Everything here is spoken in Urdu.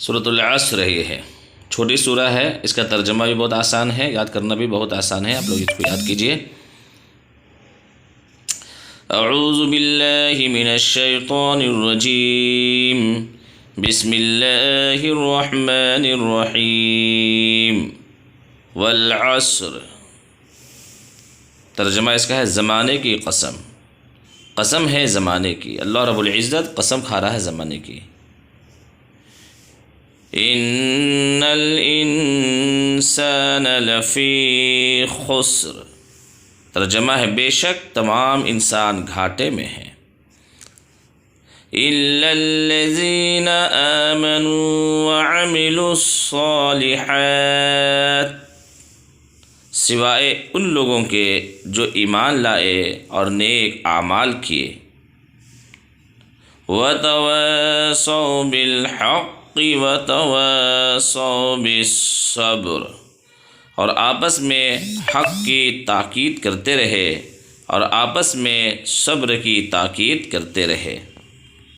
سورۃ العصر یہ ہے، چھوٹی سورہ ہے، اس کا ترجمہ بھی بہت آسان ہے، یاد کرنا بھی بہت آسان ہے، آپ لوگ اس کو یاد کیجئے۔ اعوذ باللہ من الشیطان الرجیم، بسم اللہ الرحمن الرحیم، والعصر۔ ترجمہ اس کا ہے زمانے کی قسم، قسم ہے زمانے کی، اللہ رب العزت قسم کھا رہا ہے زمانے کی۔ ان الانسان لفی خسر، ترجمہ ہے بے شک تمام انسان گھاٹے میں ہیں۔ الا الذین آمنوا وعملوا الصالحات، سوائے ان لوگوں کے جو ایمان لائے اور نیک اعمال کیے۔ وتواصوا بالحق وتواصوا بالصبر، اور آپس میں حق کی تاکید کرتے رہے اور آپس میں صبر کی تاکید کرتے رہے۔